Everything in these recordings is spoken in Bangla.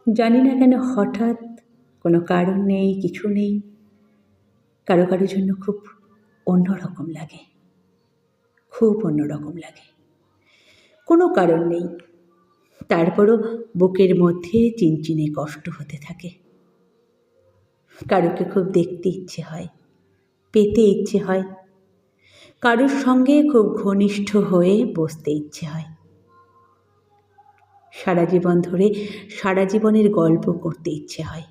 জানি না কেন হঠাৎ কোনো কারণ নেই, কিছু নেই, কারো কারোর জন্য খুব অন্যরকম লাগে, খুব অন্যরকম লাগে। কোনো কারণ নেই, তারপরও বুকের মধ্যে চিনচিনে কষ্ট হতে থাকে। কারোকে খুব দেখতে ইচ্ছে হয়, পেতে ইচ্ছে হয়, কারোর সঙ্গে খুব ঘনিষ্ঠ হয়ে বসতে ইচ্ছে হয়, সারা জীবন ধরে সারা জীবনের গল্প করতে ইচ্ছে হয়।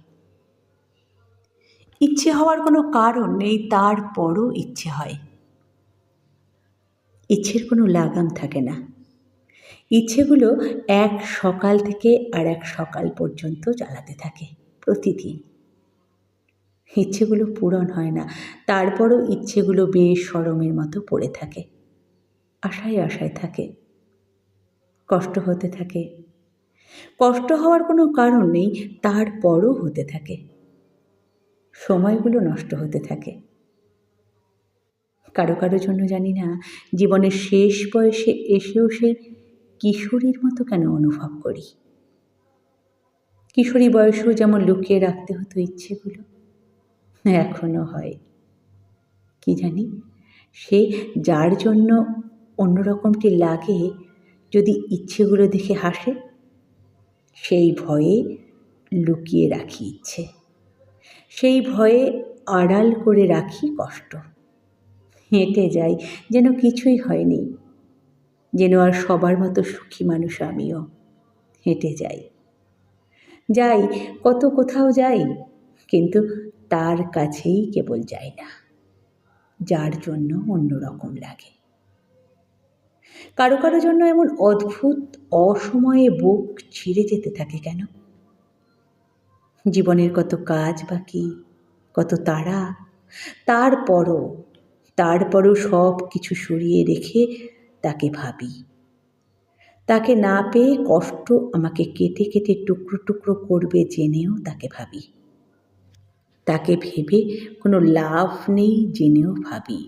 ইচ্ছে হওয়ার কোনো কারণ নেই, তারপরও ইচ্ছে হয়। ইচ্ছের কোনো লাগাম থাকে না। ইচ্ছেগুলো এক সকাল থেকে আর এক সকাল পর্যন্ত চালাতে থাকে প্রতিদিন। ইচ্ছেগুলো পূরণ হয় না, তারপরও ইচ্ছেগুলো বেশরমের মতো পড়ে থাকে, আশায় আশায় থাকে, কষ্ট হতে থাকে। কষ্ট হওয়ার কোনো কারণ নেই, তারপরও হতে থাকে। সময়গুলো নষ্ট হতে থাকে। কারো কারো জন্য জানি না জীবনের শেষ বয়সে এসেও সেই কিশোরীর মতো কেন অনুভব করি। কিশোরী বয়সেও যেমন লুকিয়ে রাখতে হতো ইচ্ছেগুলো, এখনো হয়। কি জানি, সে যার জন্য অন্যরকমটি লাগে যদি ইচ্ছেগুলো দেখে হাসে, সেই ভয়ে লুকিয়ে রাখি ইচ্ছে, সেই ভয়ে আড়াল করে রাখি কষ্ট। হেঁটে যাই যেন কিছুই হয়নি, যেন আর সবার মতো সুখী মানুষ আমিও। হেঁটে যাই, যাই কত কোথাও যাই, কিন্তু তার কাছেই কেবল যাই না যার জন্য অন্যরকম লাগে। কারো কারো জন্য এমন অদ্ভুত অসময়ে বুক ছিঁড়ে যেতে থাকে কেন? জীবনের কত কাজ বাকি, কত তাড়া, তারপরও সব কিছু সরিয়ে রেখে তাকে ভাবি। তাকে না পেয়ে কষ্ট আমাকে কেটে কেটে টুকরো টুকরো করবে জেনেও তাকে ভাবি। তাকে ভেবে কোনো লাভ নেই জেনেও ভাবি।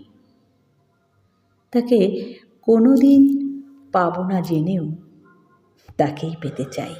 তাকে কোনো দিন পাবো না জেনেও তাকেই পেতে চাই।